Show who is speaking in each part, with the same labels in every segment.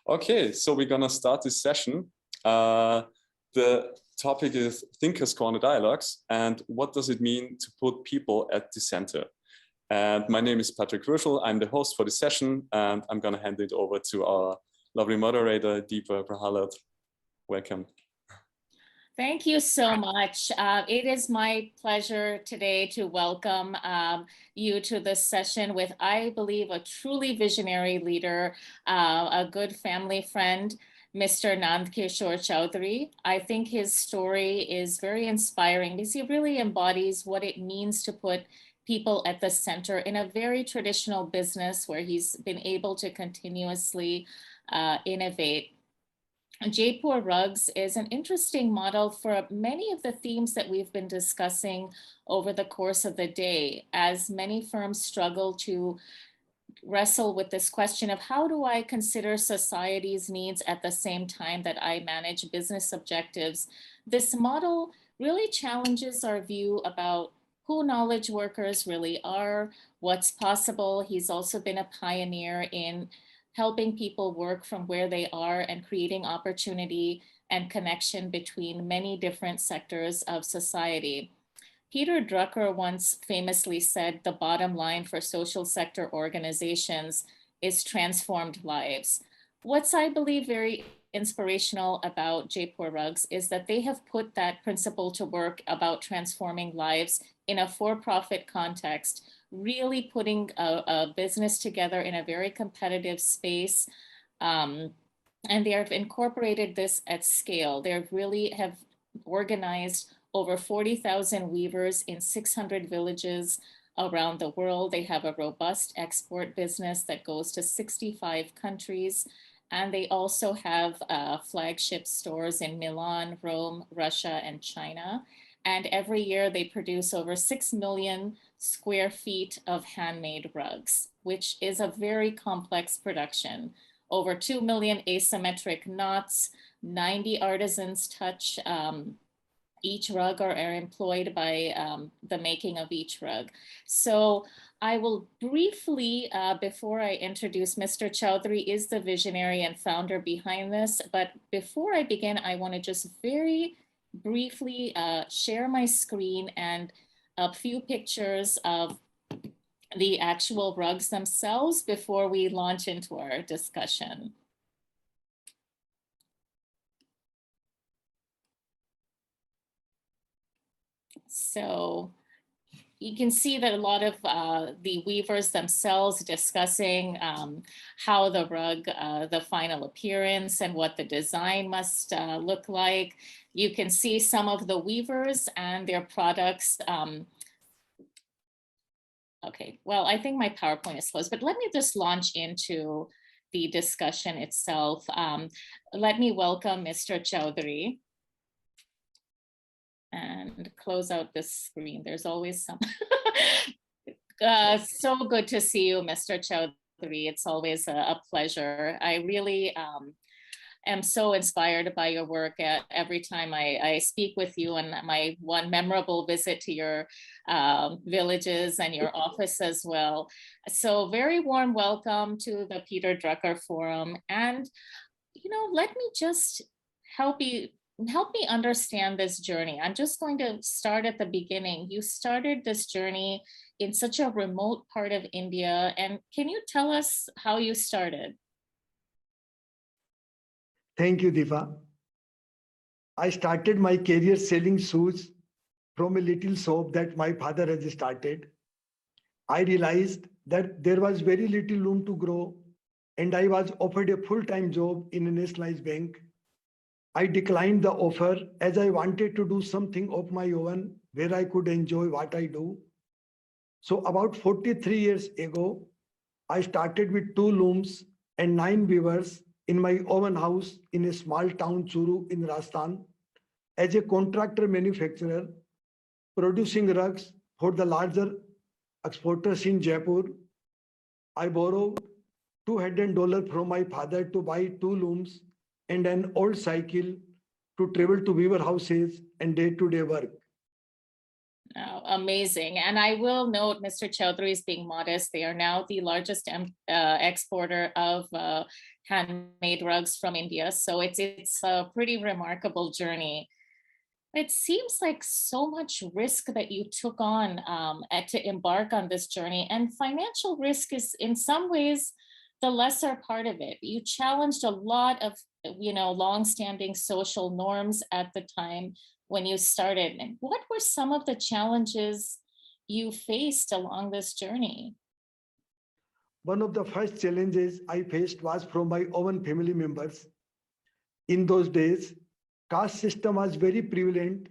Speaker 1: Okay, so we're gonna start this session. The topic is Thinkers Corner Dialogues, and what does it mean to put people at the center? And my name is Patrick Wirschel. I'm the host for the session, and I'm gonna hand it over to our lovely moderator, Deepa Prahalad. Welcome.
Speaker 2: Thank you so much. It is my pleasure today to welcome you to this session with, I believe, a truly visionary leader, a good family friend, Mr. Nand Kishore Chowdhury. I think his story is very inspiring because he really embodies what it means to put people at the center in a very traditional business where he's been able to continuously innovate. Jaipur Rugs is an interesting model for many of the themes that we've been discussing over the course of the day, as many firms struggle to wrestle with this question of how do I consider society's needs at the same time that I manage business objectives. This model really challenges our view about who knowledge workers really are, what's possible. He's also been a pioneer in helping people work from where they are and creating opportunity and connection between many different sectors of society. Peter Drucker once famously said the bottom line for social sector organizations is transformed lives. What's, I believe, very inspirational about Jaipur Rugs is that they have put that principle to work about transforming lives in a for-profit context, really putting a business together in a very competitive space. And they have incorporated this at scale. They really have organized over 40,000 weavers in 600 villages around the world. They have a robust export business that goes to 65 countries. And they also have flagship stores in Milan, Rome, Russia, and China. And every year they produce over 6 million square feet of handmade rugs, which is a very complex production. Over 2 million asymmetric knots, 90 artisans touch each rug or are employed by the making of each rug. So I will briefly, before I introduce Mr. Chowdhury is the visionary and founder behind this, but before I begin, I want to just very briefly share my screen and a few pictures of the actual rugs themselves before we launch into our discussion. So you can see that a lot of the weavers themselves discussing how the rug, the final appearance and what the design must look like. You can see some of the weavers and their products. Okay, well, I think my PowerPoint is closed, but let me just launch into the discussion itself. Let me welcome Mr. Chowdhury and close out this screen. There's always some. So good to see you, Mr. Chowdhury. It's always a pleasure. I really am so inspired by your work every time I speak with you, and my one memorable visit to your villages and your office as well. So very warm welcome to the Peter Drucker Forum. And, you know, let me just help me understand this journey. I'm just going to start at the beginning. You started this journey in such a remote part of India. And can you tell us how you started?
Speaker 3: Thank you, Deepa. I started my career selling shoes from a little shop that my father has started. I realized that there was very little room to grow, and I was offered a full-time job in a nationalized bank. I declined the offer as I wanted to do something of my own where I could enjoy what I do. So about 43 years ago, I started with 2 looms and 9 weavers in my own house in a small town, Churu in Rajasthan, as a contractor manufacturer, producing rugs for the larger exporters in Jaipur. I borrowed $200 from my father to buy 2 looms and an old cycle to travel to weaver houses and day-to-day work.
Speaker 2: Oh, amazing. And I will note Mr. Chaudhary is being modest. They are now the largest exporter of handmade rugs from India. So it's a pretty remarkable journey. It seems like so much risk that you took on to embark on this journey, and financial risk is in some ways the lesser part of it. You challenged a lot of, longstanding social norms at the time when you started. And what were some of the challenges you faced along this journey?
Speaker 3: One of the first challenges I faced was from my own family members. In those days, caste system was very prevalent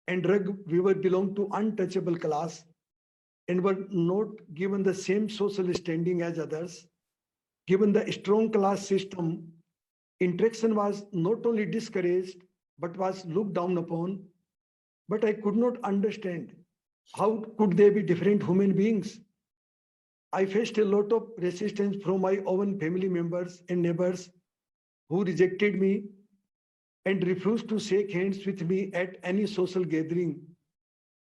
Speaker 3: and rug weaver belonged to untouchable class and were not given the same social standing as others. Given the strong class system, interaction was not only discouraged but was looked down upon. But I could not understand how could they be different human beings. I faced a lot of resistance from my own family members and neighbors who rejected me and refused to shake hands with me at any social gathering.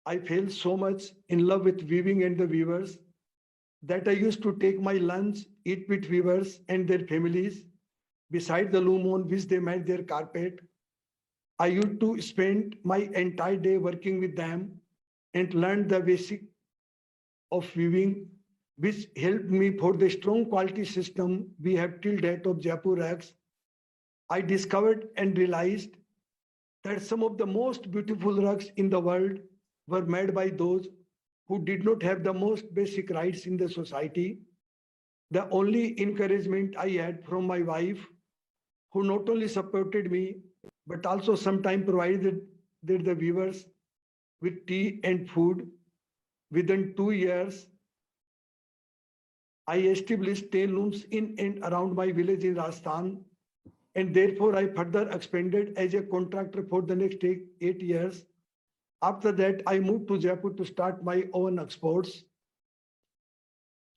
Speaker 3: I fell so much in love with weaving and the weavers that I used to take my lunch, eat with weavers and their families beside the loom on which they made their carpet. I used to spend my entire day working with them and learned the basic of weaving, which helped me for the strong quality system we have till date of Jaipur rugs. I discovered and realized that some of the most beautiful rugs in the world were made by those who did not have the most basic rights in the society. The only encouragement I had from my wife, who not only supported me, but also sometimes provided the weavers with tea and food. Within 2 years, I established 10 looms in and around my village in Rajasthan, and therefore I further expanded as a contractor for the next 8 years. After that, I moved to Jaipur to start my own exports.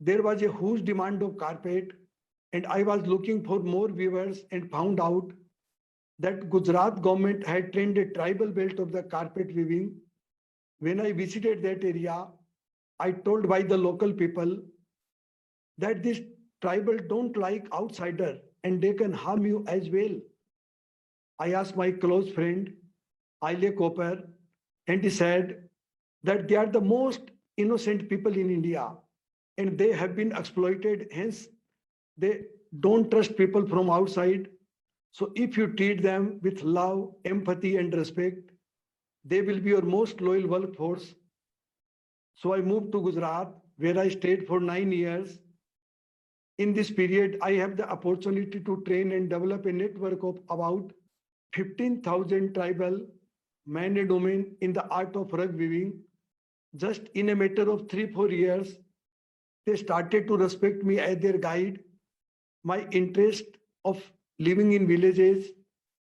Speaker 3: There was a huge demand of carpet, and I was looking for more weavers and found out that Gujarat government had trained a tribal belt of the carpet weaving. When I visited that area, I told by the local people that this tribal don't like outsider and they can harm you as well. I asked my close friend, Aile Cooper, and he said that they are the most innocent people in India and they have been exploited. Hence, they don't trust people from outside. So if you treat them with love, empathy, and respect, they will be your most loyal workforce. So I moved to Gujarat, where I stayed for 9 years. In this period, I have the opportunity to train and develop a network of about 15,000 tribal men and women in the art of rug weaving. Just in a matter of 3-4 years, they started to respect me as their guide. My interest of living in villages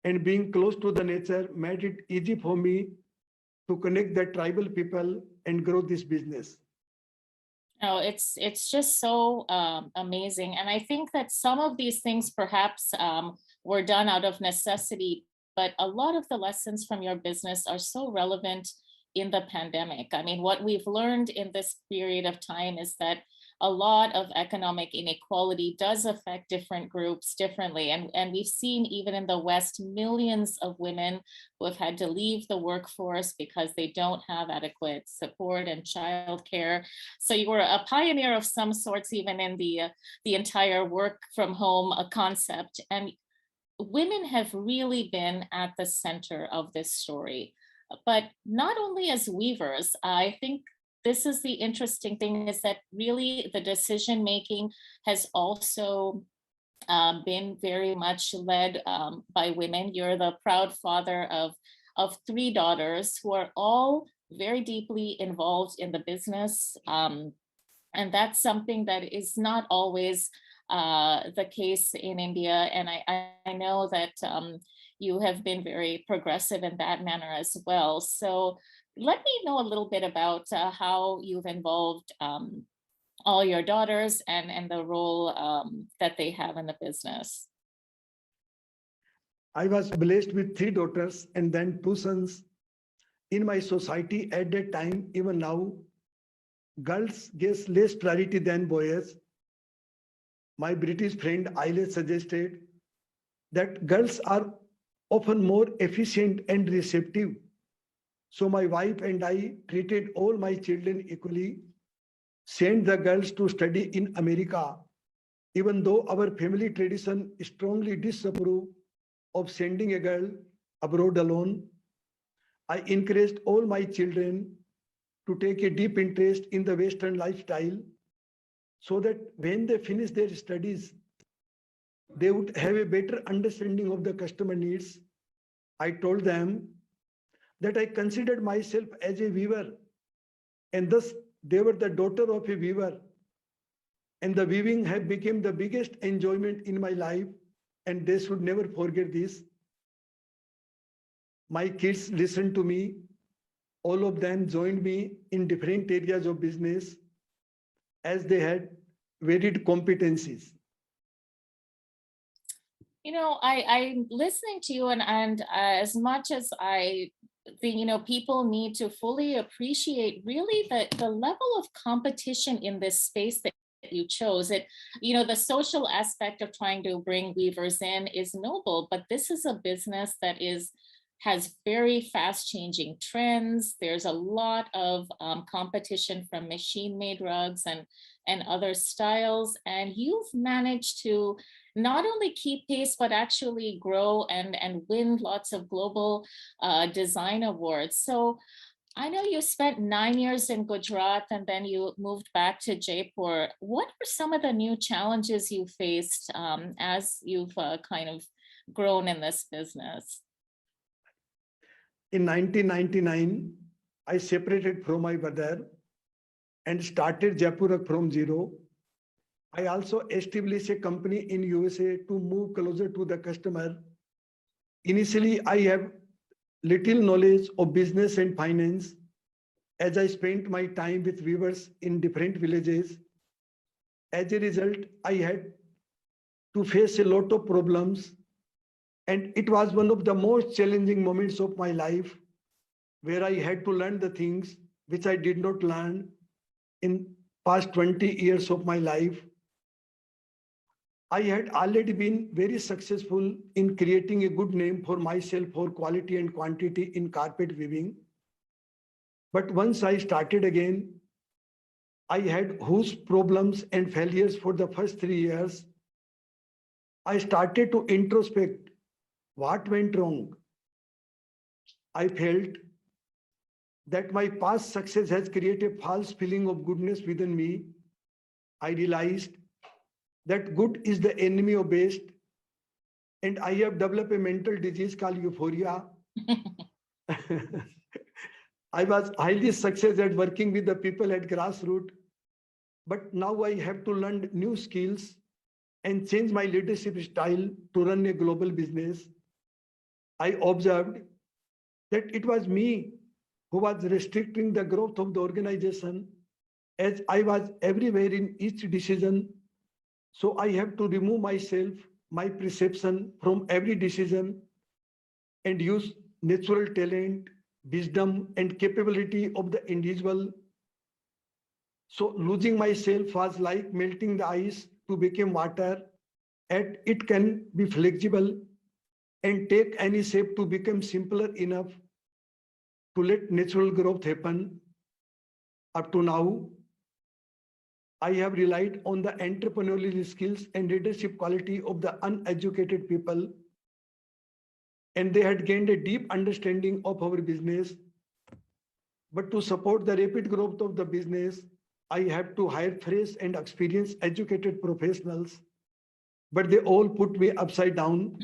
Speaker 3: and being close to the nature made it easy for me to connect the tribal people and grow this business.
Speaker 2: No, it's just so amazing, and I think that some of these things perhaps were done out of necessity, but a lot of the lessons from your business are so relevant in the pandemic. I mean, what we've learned in this period of time is that a lot of economic inequality does affect different groups differently. And we've seen even in the West, millions of women who have had to leave the workforce because they don't have adequate support and childcare. So you were a pioneer of some sorts, even in the entire work from home concept. And women have really been at the center of this story. But not only as weavers, I think this is the interesting thing, is that really the decision making has also been very much led by women. You're the proud father of 3 daughters who are all very deeply involved in the business. And that's something that is not always the case in India. And I know that you have been very progressive in that manner as well. So let me know a little bit about how you've involved all your daughters and the role that they have in the business.
Speaker 3: I was blessed with 3 daughters and then 2 sons. in my society at that time, even now, girls get less priority than boys. My British friend Eilert suggested that girls are often more efficient and receptive. So my wife and I treated all my children equally, sent the girls to study in America, even though our family tradition strongly disapprove of sending a girl abroad alone. I encouraged all my children to take a deep interest in the Western lifestyle so that when they finish their studies, they would have a better understanding of the customer needs. I told them that I considered myself as a weaver, and thus they were the daughter of a weaver. And the weaving have become the biggest enjoyment in my life, and they should never forget this. My kids listened to me. All of them joined me in different areas of business as they had varied competencies.
Speaker 2: You know, I'm listening to you, and as much as I think, you know, people need to fully appreciate really the level of competition in this space that you chose. It, you know, the social aspect of trying to bring weavers in is noble, but this is a business that has very fast changing trends. There's a lot of competition from machine made rugs and other styles, and you've managed to not only keep pace, but actually grow and win lots of global design awards. So I know you spent 9 years in Gujarat and then you moved back to Jaipur. What are some of the new challenges you faced as you've kind of grown in this business?
Speaker 3: In 1999, I separated from my brother and started Jaipur from zero. I also established a company in USA to move closer to the customer. Initially, I have little knowledge of business and finance as I spent my time with weavers in different villages. As a result, I had to face a lot of problems, and it was one of the most challenging moments of my life where I had to learn the things which I did not learn in past 20 years of my life. I had already been very successful in creating a good name for myself for quality and quantity in carpet weaving. But once I started again, I had huge problems and failures for the first 3 years. I started to introspect what went wrong. I felt that my past success has created a false feeling of goodness within me. I realized that good is the enemy of best, and I have developed a mental disease called euphoria. I was highly successful at working with the people at grassroots, but now I have to learn new skills and change my leadership style to run a global business. I observed that it was me who was restricting the growth of the organization as I was everywhere in each decision. So I have to remove myself, my perception from every decision and use natural talent, wisdom, and capability of the individual. So losing myself was like melting the ice to become water, and it can be flexible and take any shape to become simpler enough to let natural growth happen. Up to now, I have relied on the entrepreneurial skills and leadership quality of the uneducated people, and they had gained a deep understanding of our business. But to support the rapid growth of the business, I have to hire fresh and experienced educated professionals, but they all put me upside down.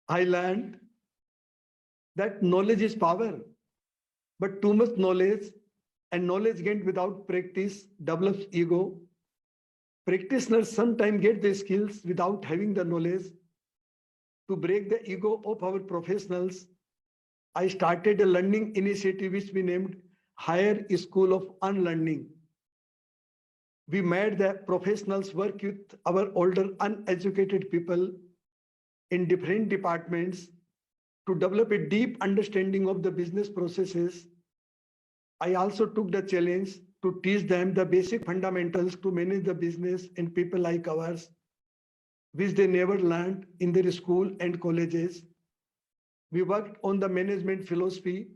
Speaker 3: I learned that knowledge is power, but too much knowledge and knowledge gained without practice develops ego. Practitioners sometimes get the skills without having the knowledge. To break the ego of our professionals, I started a learning initiative which we named Higher School of Unlearning. We made the professionals work with our older uneducated people in different departments to develop a deep understanding of the business processes, I also took the challenge to teach them the basic fundamentals to manage the business and people like ours, which they never learned in their school and colleges. We worked on the management philosophy,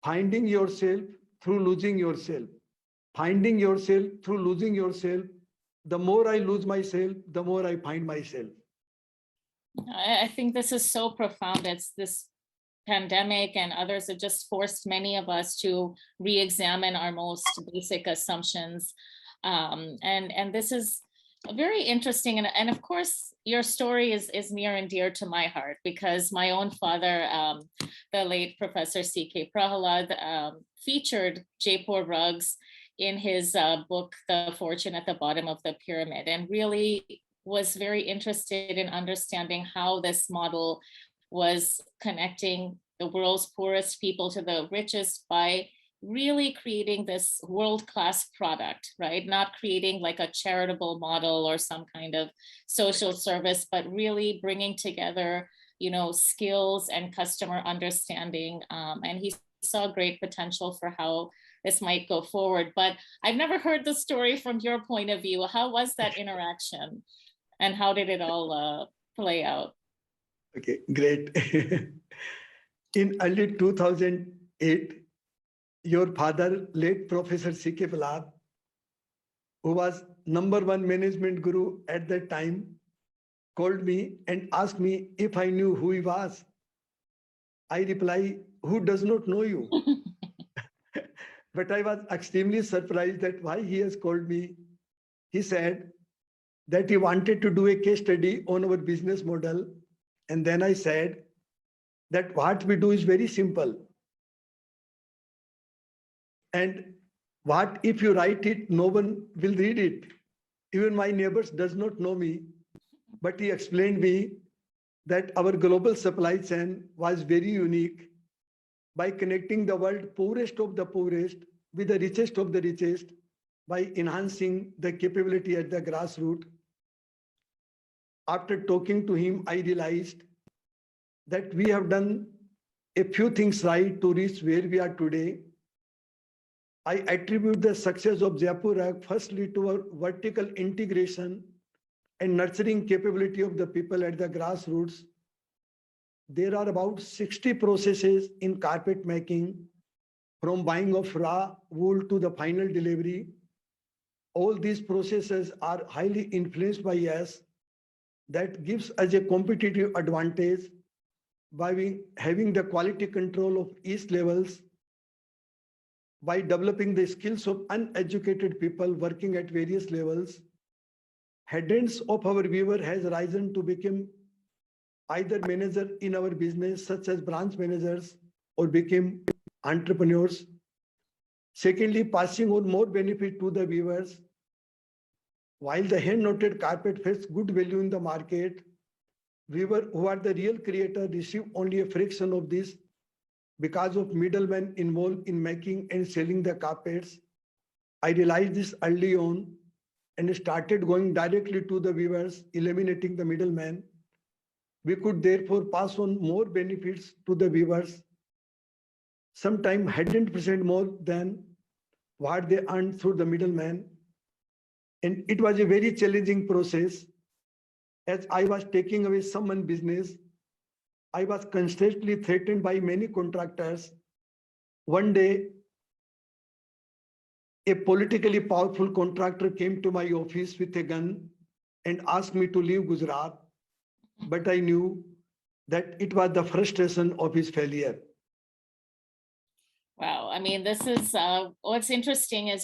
Speaker 3: finding yourself through losing yourself. Finding yourself through losing yourself. The more I lose myself, the more I find myself.
Speaker 2: I think this is so profound. It's this pandemic and others have just forced many of us to re-examine our most basic assumptions. And this is very interesting. And of course, your story is near and dear to my heart because my own father, the late Professor C.K. Prahalad, featured Jaipur rugs in his book, The Fortune at the Bottom of the Pyramid, and really was very interested in understanding how this model was connecting the world's poorest people to the richest by really creating this world-class product, right? Not creating like a charitable model or some kind of social service, but really bringing together, skills and customer understanding. And he saw great potential for how this might go forward. But I've never heard the story from your point of view. How was that interaction? And how did it all play out?
Speaker 3: Okay, great. In early 2008, your father, late Professor C.K. Prahalad, who was #1 management guru at that time, called me and asked me if I knew who he was. I replied, who does not know you? But I was extremely surprised that why he has called me. He said that he wanted to do a case study on our business model. And then I said that what we do is very simple. And what if you write it, no one will read it. Even my neighbors does not know me. But he explained me that our global supply chain was very unique by connecting the world poorest of the poorest with the richest of the richest by enhancing the capability at the grassroots. After talking to him, I realized that we have done a few things right to reach where we are today. I attribute the success of Jaipur Rug firstly to our vertical integration and nurturing capability of the people at the grassroots. There are about 60 processes in carpet making, from buying of raw wool to the final delivery. All these processes are highly influenced by us. That gives us a competitive advantage by having the quality control of each levels, by developing the skills of uneducated people working at various levels. Headends of our weaver has risen to become either manager in our business, such as branch managers, or became entrepreneurs. Secondly, passing on more benefit to the weavers. While the hand-knotted carpet fetches good value in the market, weavers who are the real creator receive only a fraction of this because of middlemen involved in making and selling the carpets. I realized this early on and started going directly to the weavers, eliminating the middleman. We could therefore pass on more benefits to the weavers, sometimes 100% more than what they earned through the middleman. And it was a very challenging process. As I was taking away someone's business, I was constantly threatened by many contractors. One day, a politically powerful contractor came to my office with a gun and asked me to leave Gujarat. But I knew that it was the frustration of his failure.
Speaker 2: Wow. I mean, this is what's interesting is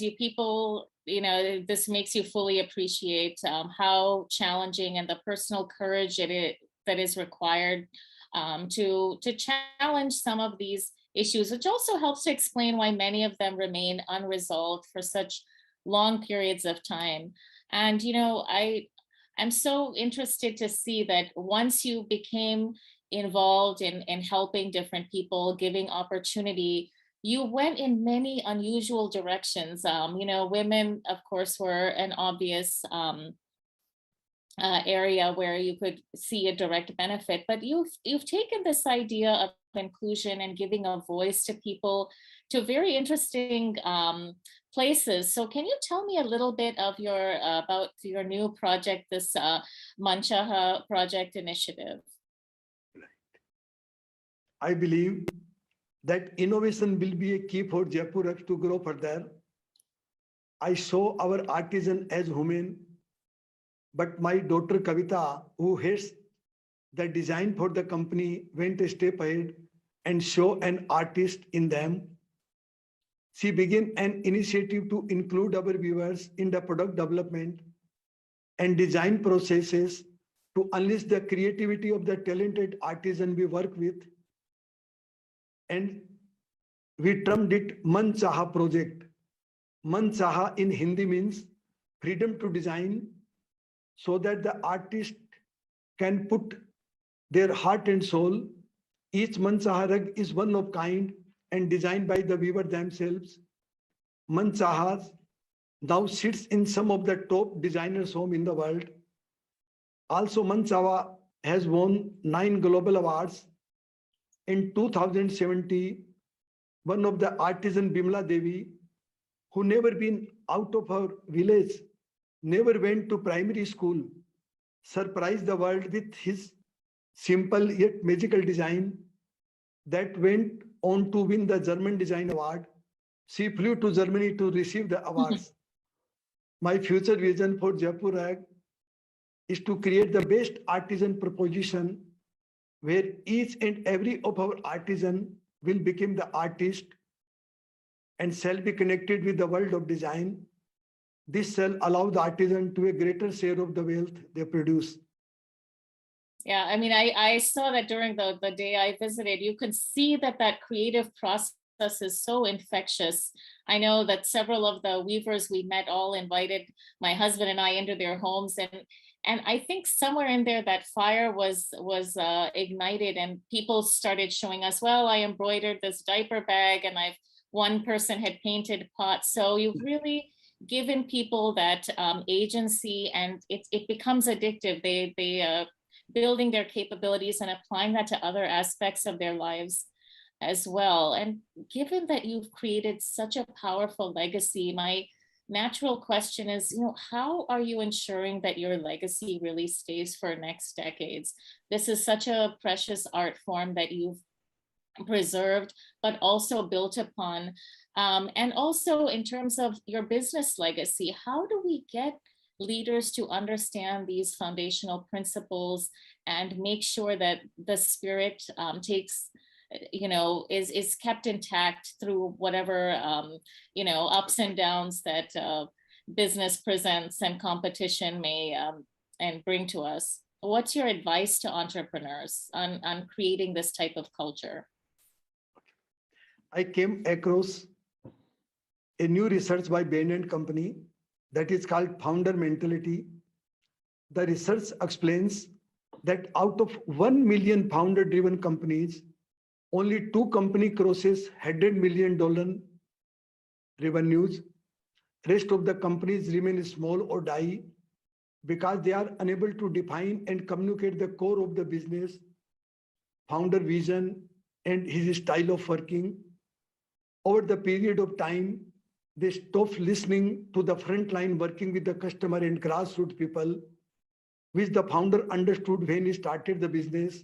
Speaker 2: this makes you fully appreciate how challenging and the personal courage that is required to challenge some of these issues, which also helps to explain why many of them remain unresolved for such long periods of time. And, I'm so interested to see that once you became involved in helping different people, giving opportunity, you went in many unusual directions. Women, of course, were an obvious area where you could see a direct benefit. But you've taken this idea of inclusion and giving a voice to people to very interesting places. So can you tell me a little bit of your about your new project, this Manchaha Project Initiative?
Speaker 3: I believe that innovation will be a key for Jaipur to grow further. I saw our artisan as human, but my daughter Kavita, who heads the design for the company, went a step ahead and show an artist in them. She began an initiative to include our viewers in the product development and design processes to unleash the creativity of the talented artisan we work with. And we termed it Man Chaha project. Man Chaha in Hindi means freedom to design, so that the artist can put their heart and soul. Each Man Chaha rug is one of kind and designed by the weaver themselves. Man Chaha now sits in some of the top designers' home in the world. Also, Man Chaha has won 9 global awards. In 2017, one of the artisan Bimla Devi, who never been out of her village, never went to primary school, surprised the world with his simple yet magical design that went on to win the German Design Award. She flew to Germany to receive the awards. My future vision for Jaipur Rag is to create the best artisan proposition where each and every of our artisan will become the artist and shall be connected with the world of design. This shall allow the artisan to a greater share of the wealth they produce.
Speaker 2: Yeah, I mean, I saw that during the day I visited. You could see that that creative process is so infectious. I know that several of the weavers we met all invited my husband and I into their homes, and I think somewhere in there that fire was ignited, and people started showing us, well, I embroidered this diaper bag, and one person had painted pots. So you've really given people that agency, and it becomes addictive. They building their capabilities and applying that to other aspects of their lives as well. And given that you've created such a powerful legacy, my natural question is, how are you ensuring that your legacy really stays for next decades? This is such a precious art form that you've preserved, but also built upon. And also in terms of your business legacy, how do we get leaders to understand these foundational principles and make sure that the spirit is kept intact through whatever ups and downs that business presents and competition may and bring to us? What's your advice to entrepreneurs on creating this type of culture?
Speaker 3: I came across a new research by Bain & Company that is called founder mentality. The research explains that out of 1 million founder driven companies, only 2 companies crosses $100 million revenues. Rest of the companies remain small or die because they are unable to define and communicate the core of the business, founder vision, and his style of working. Over the period of time, they stopped listening to the front line working with the customer and grassroots people, which the founder understood when he started the business.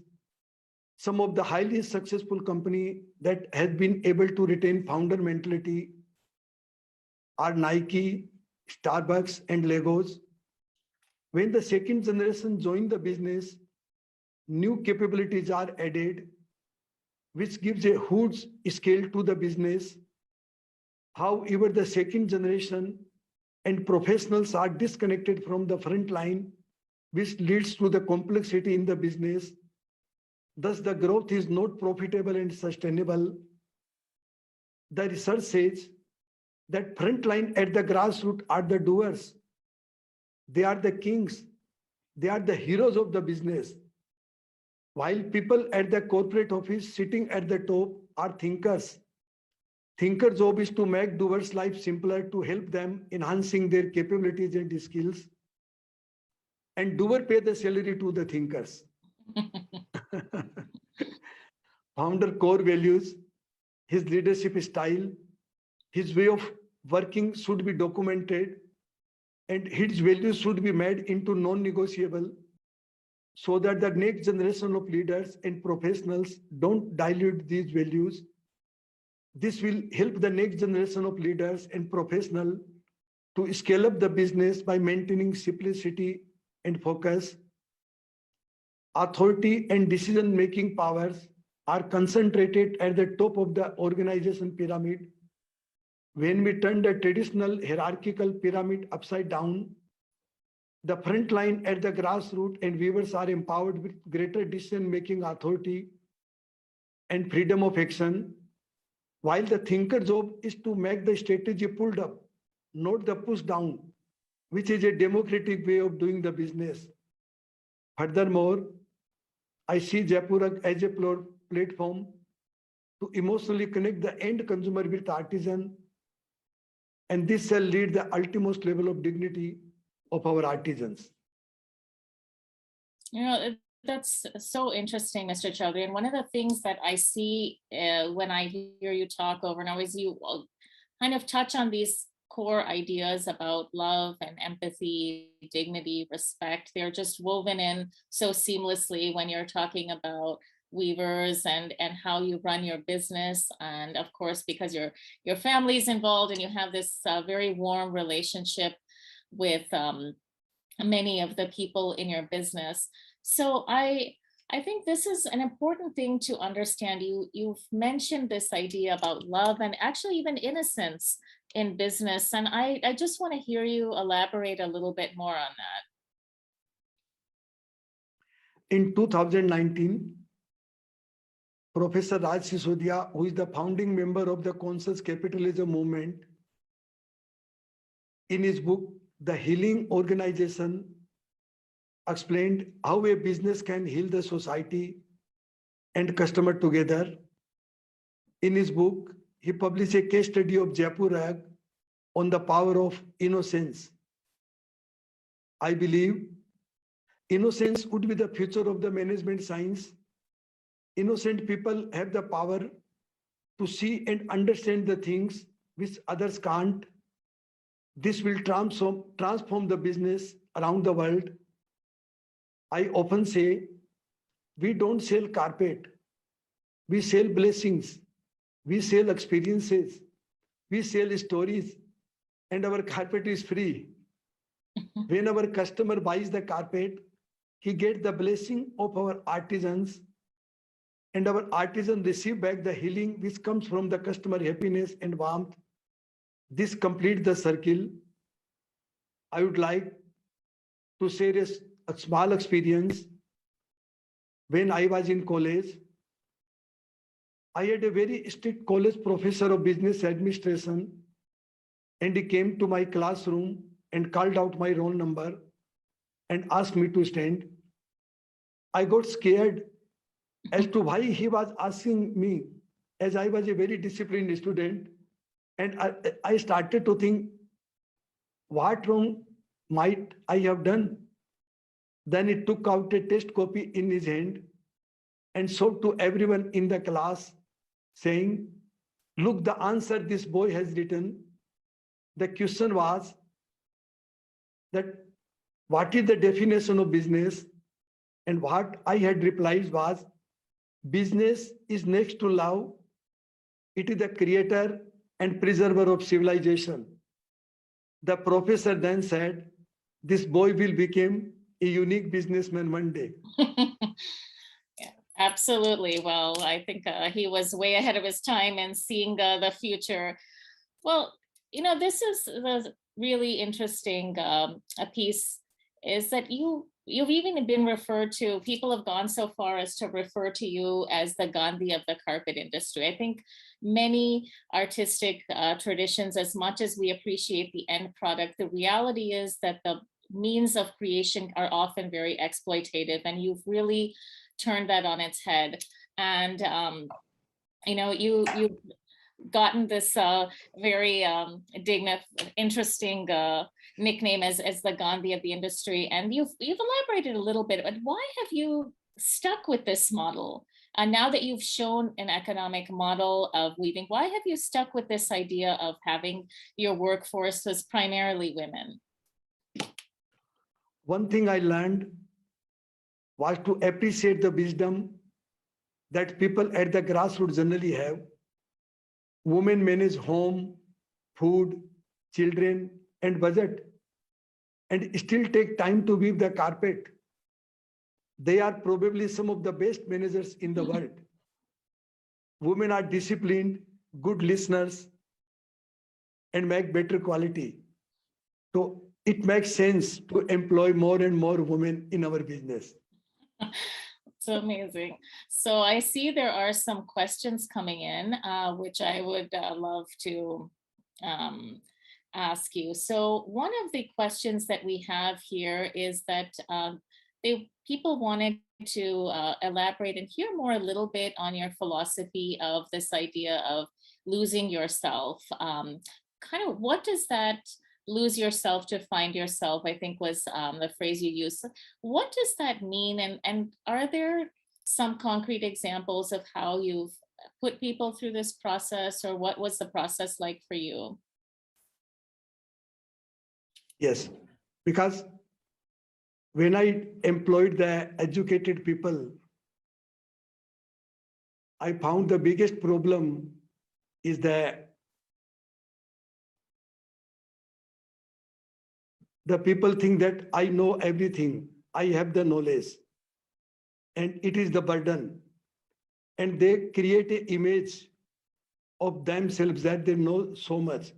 Speaker 3: Some of the highly successful company that has been able to retain founder mentality are Nike, Starbucks, and Legos. When the second generation joined the business, new capabilities are added, which gives a huge scale to the business. However, the second generation and professionals are disconnected from the front line, which leads to the complexity in the business. Thus, the growth is not profitable and sustainable. The research says that frontline at the grassroots are the doers. They are the kings. They are the heroes of the business. While people at the corporate office sitting at the top are thinkers. Thinker's job is to make doers' life simpler, to help them enhancing their capabilities and skills. and doer pay the salary to the thinkers. Founder core values, his leadership style, his way of working should be documented, and his values should be made into non-negotiable so that the next generation of leaders and professionals don't dilute these values. This will help the next generation of leaders and professionals to scale up the business by maintaining simplicity and focus. Authority and decision-making powers are concentrated at the top of the organization pyramid. When we turn the traditional hierarchical pyramid upside down, the front line at the grassroots and weavers are empowered with greater decision-making authority and freedom of action, while the thinker job is to make the strategy pulled up, not the push down, which is a democratic way of doing the business. Furthermore, I see Jaipur as a platform to emotionally connect the end consumer with artisan, and this shall lead the utmost level of dignity of our artisans.
Speaker 2: You know, that's so interesting, Mr. Chaudhary. And one of the things that I see when I hear you talk over and over is you kind of touch on these core ideas about love and empathy, dignity, respect. They're just woven in so seamlessly when you're talking about weavers and how you run your business. And of course, because your family's involved and you have this very warm relationship with many of the people in your business. So I think this is an important thing to understand. You've mentioned this idea about love and actually even innocence in business. And I just want to hear you elaborate a little bit more on that.
Speaker 3: In 2019, Professor Raj Sisodia, who is the founding member of the Conscious Capitalism movement, in his book, The Healing Organization, explained how a business can heal the society and customer together. In his book, he published a case study of Jaipur Rag on the power of innocence. I believe innocence would be the future of the management science. Innocent people have the power to see and understand the things which others can't. This will transform the business around the world. I often say, we don't sell carpet, we sell blessings, we sell experiences, we sell stories, and our carpet is free. When our customer buys the carpet, he gets the blessing of our artisans, and our artisans receive back the healing which comes from the customer happiness and warmth. This completes the circle. I would like to share a small experience. When I was in college, I had a very strict college professor of business administration, and he came to my classroom and called out my roll number and asked me to stand. I got scared as to why he was asking me, as I was a very disciplined student, and I started to think, what wrong might I have done? Then he took out a test copy in his hand and showed to everyone in the class, saying, look, the answer this boy has written. The question was that what is the definition of business? And what I had replied was, business is next to love. It is the creator and preserver of civilization. The professor then said, this boy will become a unique businessman one day.
Speaker 2: Yeah, absolutely. Well, I think he was way ahead of his time and seeing the future. Well, you know, this is the really interesting a piece is that you've even been referred to, people have gone so far as to refer to you as the Gandhi of the carpet industry. I think many artistic traditions, as much as we appreciate the end product, the reality is that the means of creation are often very exploitative, and you've really turned that on its head. And you know, you've gotten this very interesting nickname as the Gandhi of the industry. And you've elaborated a little bit, but why have you stuck with this model? And now that you've shown an economic model of weaving, why have you stuck with this idea of having your workforce as primarily women?
Speaker 3: One thing I learned was to appreciate the wisdom that people at the grassroots generally have. Women manage home, food, children, and budget, and still take time to weave the carpet. They are probably some of the best managers in the world. Women are disciplined, good listeners, and make better quality. So it makes sense to employ more and more women in our business.
Speaker 2: It's amazing. So I see there are some questions coming in, which I would love to ask you. So one of the questions that we have here is that people wanted to elaborate and hear more a little bit on your philosophy of this idea of losing yourself. Kind of what does that lose yourself to find yourself, I think was the phrase you used. What does that mean? And are there some concrete examples of how you've put people through this process, or what was the process like for you?
Speaker 3: Yes, because when I employed the educated people, I found the biggest problem is that the people think that I know everything, I have the knowledge, and it is the burden. And they create an image of themselves that they know so much.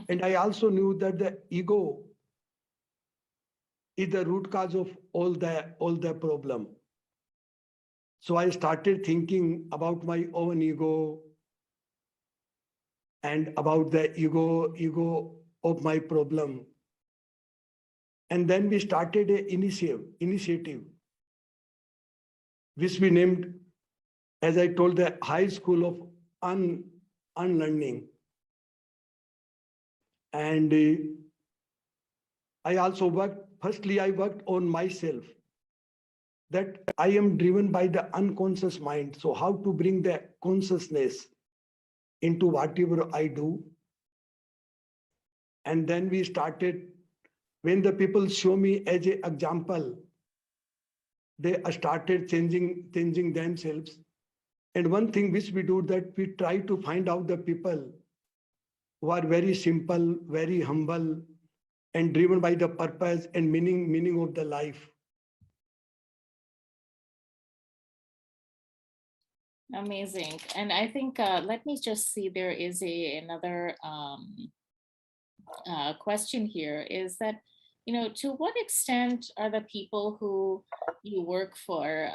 Speaker 3: And I also knew that the ego is the root cause of all the problem. So I started thinking about my own ego and about the ego of my problem. And then we started an initiative, which we named, as I told, the High School of Unlearning. And I also firstly, I worked on myself, that I am driven by the unconscious mind. So how to bring the consciousness into whatever I do. And then we started, when the people show me as an example, they started changing themselves. And one thing which we do, that we try to find out the people who are very simple, very humble, and driven by the purpose and meaning of the life.
Speaker 2: Amazing. And I think, let me just see, there is another question here, is that, to what extent are the people who you work for,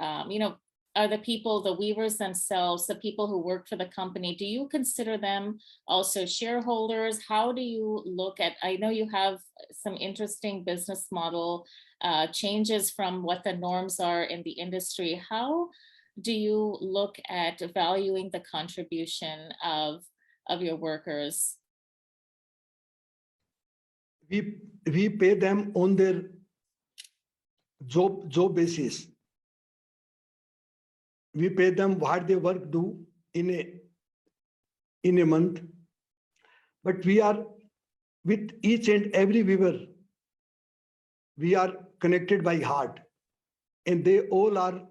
Speaker 2: are the people, the weavers themselves, the people who work for the company, do you consider them also shareholders? How do you look at, I know you have some interesting business model changes from what the norms are in the industry. How do you look at valuing the contribution of your workers?
Speaker 3: We pay them on their job basis. We pay them what they work do in a month. But we are, with each and every weaver, we are connected by heart, and they all are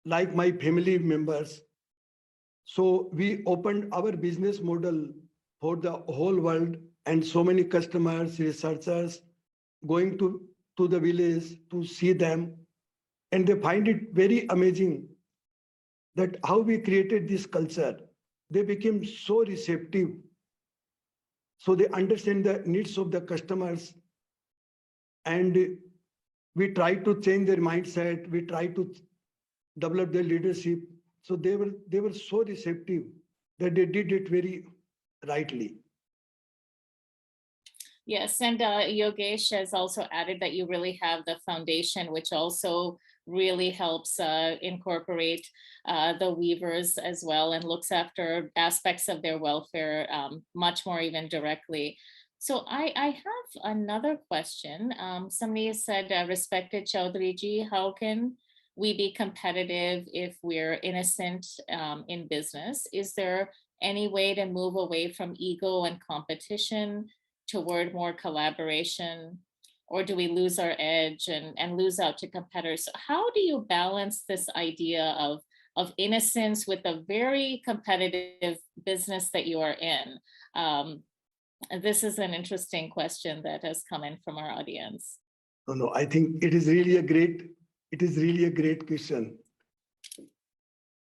Speaker 3: like my family members. So we opened our business model for the whole world, and so many customers, researchers going to the village to see them, and they find it very amazing that how we created this culture. They became so receptive. So they understand the needs of the customers, and we try to change their mindset. We try to develop their leadership. So they were so receptive that they did it very rightly.
Speaker 2: Yes, and Yogesh has also added that you really have the foundation, which also really helps incorporate the weavers as well, and looks after aspects of their welfare much more even directly. So I have another question. Somebody said, respected Chaudhary ji, how can we be competitive if we're innocent in business? Is there any way to move away from ego and competition toward more collaboration? Or do we lose our edge and lose out to competitors? So how do you balance this idea of innocence with a very competitive business that you are in? This is an interesting question that has come in from our audience.
Speaker 3: No, I think it is really a great question.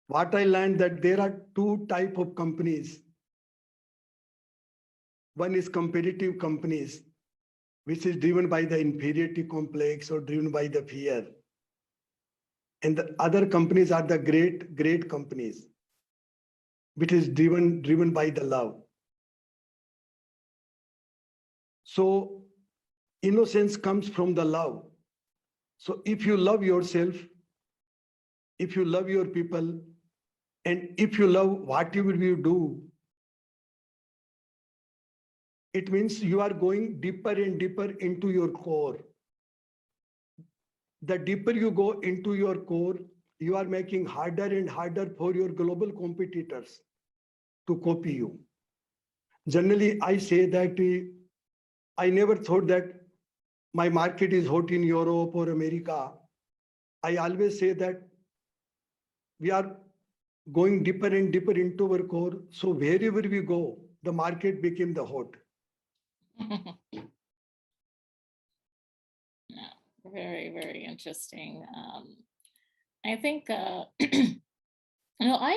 Speaker 3: What I learned that there are two type of companies. One is competitive companies, which is driven by the inferiority complex or driven by the fear. And the other companies are the great companies, which is driven by the love. So innocence comes from the love. So if you love yourself, if you love your people, and if you love whatever you do, it means you are going deeper and deeper into your core. The deeper you go into your core, you are making harder and harder for your global competitors to copy you. Generally, I say that I never thought that my market is hot in Europe or America. I always say that we are going deeper and deeper into our core. So wherever we go, the market became the hot.
Speaker 2: Yeah, very, very interesting. I think, I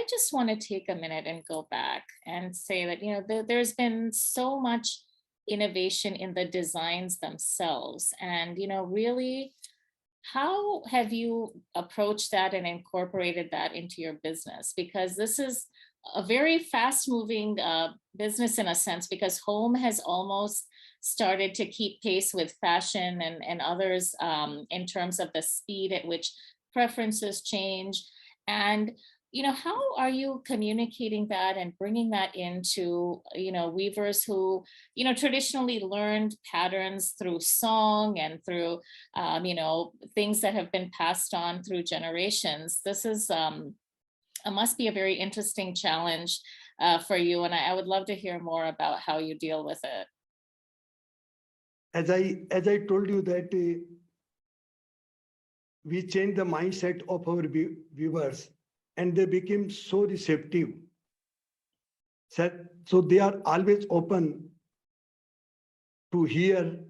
Speaker 2: just want to take a minute and go back and say that, there's been so much innovation in the designs themselves. And, really, how have you approached that and incorporated that into your business? Because this is a very fast moving business in a sense, because home has almost started to keep pace with fashion and others in terms of the speed at which preferences change. And how are you communicating that and bringing that into weavers who traditionally learned patterns through song and through things that have been passed on through generations? This is must be a very interesting challenge for you, and I would love to hear more about how you deal with it.
Speaker 3: As I told you that we changed the mindset of our viewers, and they became so receptive. So they are always open to hear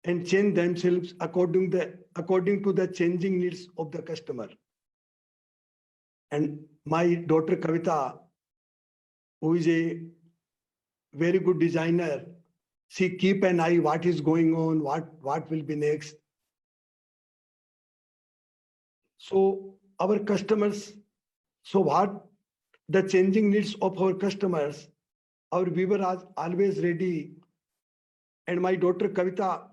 Speaker 3: and change themselves according to the changing needs of the customer. And my daughter Kavita, who is a very good designer, she keep an eye what is going on, what will be next. So our customers, so what the changing needs of our customers, our weaver are always ready. And my daughter Kavita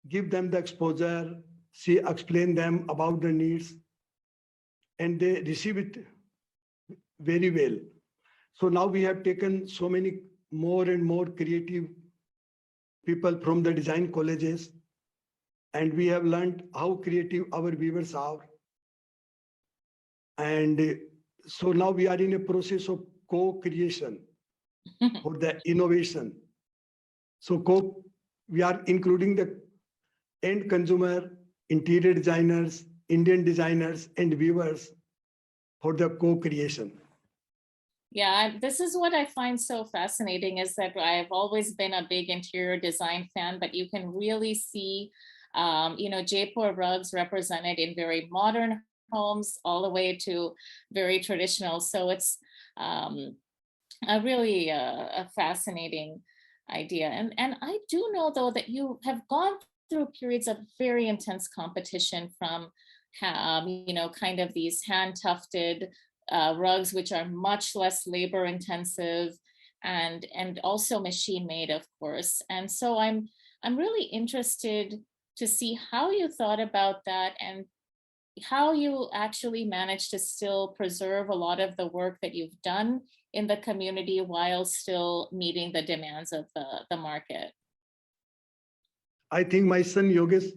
Speaker 3: give them the exposure, she explain them about the needs, and they receive it very well. So now we have taken so many more and more creative people from the design colleges, and we have learned how creative our weavers are. And so now we are in a process of co-creation for the innovation. So we are including the end consumer, interior designers, Indian designers, and weavers for the co-creation.
Speaker 2: Yeah, this is what I find so fascinating, is that I've always been a big interior design fan, but you can really see, Jaipur rugs represented in very modern homes all the way to very traditional. So it's a really a fascinating idea. And I do know, though, that you have gone through periods of very intense competition from, kind of these hand tufted rugs, which are much less labor intensive and also machine made, of course. And so I'm really interested to see how you thought about that, and how you actually manage to still preserve a lot of the work that you've done in the community while still meeting the demands of the market.
Speaker 3: I think my son Yogesh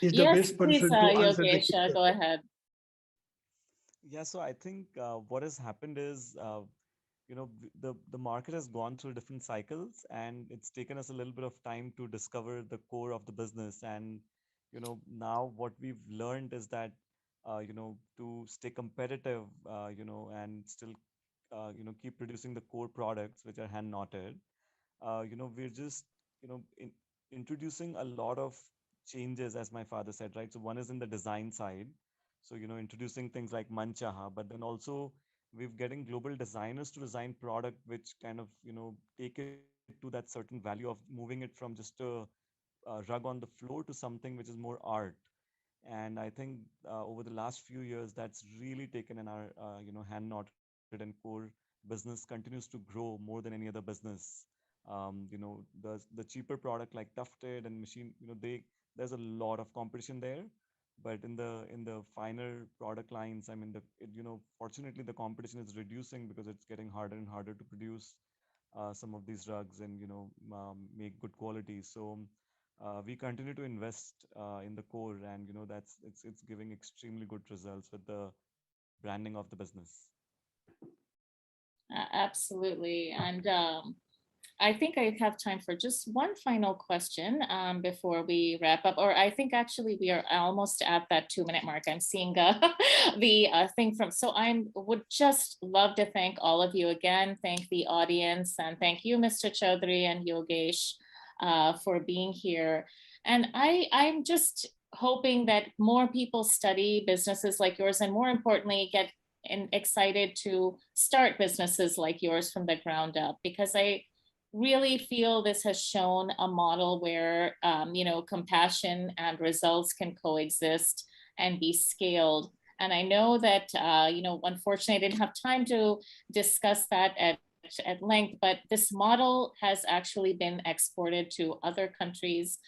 Speaker 3: is the
Speaker 2: Yes,
Speaker 3: best
Speaker 2: please,
Speaker 3: person to answer the
Speaker 2: Yogesh,
Speaker 3: question.
Speaker 2: go ahead.
Speaker 4: Yeah, so I think what has happened is, the market has gone through different cycles, and it's taken us a little bit of time to discover the core of the business. And now what we've learned is that to stay competitive, and still keep producing the core products which are hand knotted. We're just introducing a lot of changes, as my father said, right? So one is in the design side, so introducing things like Manchaha, but then also we're getting global designers to design product which kind of take it to that certain value of moving it from just a rug on the floor to something which is more art. And I think over the last few years that's really taken in our hand knotted and core business continues to grow more than any other business. The cheaper product like Tufted and Machine, there's a lot of competition there. But in the finer product lines, I mean, fortunately the competition is reducing because it's getting harder and harder to produce some of these rugs and make good quality. So we continue to invest in the core, and it's giving extremely good results with the branding of the business.
Speaker 2: Absolutely. And I think I have time for just one final question before we wrap up. Or I think actually we are almost at that 2-minute mark. I'm seeing the thing from, so I would just love to thank all of you again, thank the audience, and thank you, Mr. Chaudhary and Yogesh, for being here. And I'm just hoping that more people study businesses like yours, and more importantly, get excited to start businesses like yours from the ground up, because I really feel this has shown a model where compassion and results can coexist and be scaled. And I know that unfortunately I didn't have time to discuss that at length, but this model has actually been exported to other countries.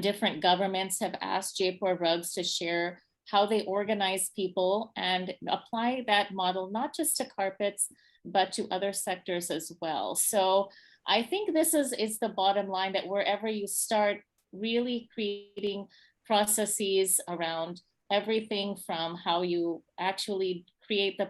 Speaker 2: Different governments have asked Jaipur Rugs to share how they organize people and apply that model not just to carpets, but to other sectors as well. So I think this is the bottom line, that wherever you start, really creating processes around everything from how you actually create the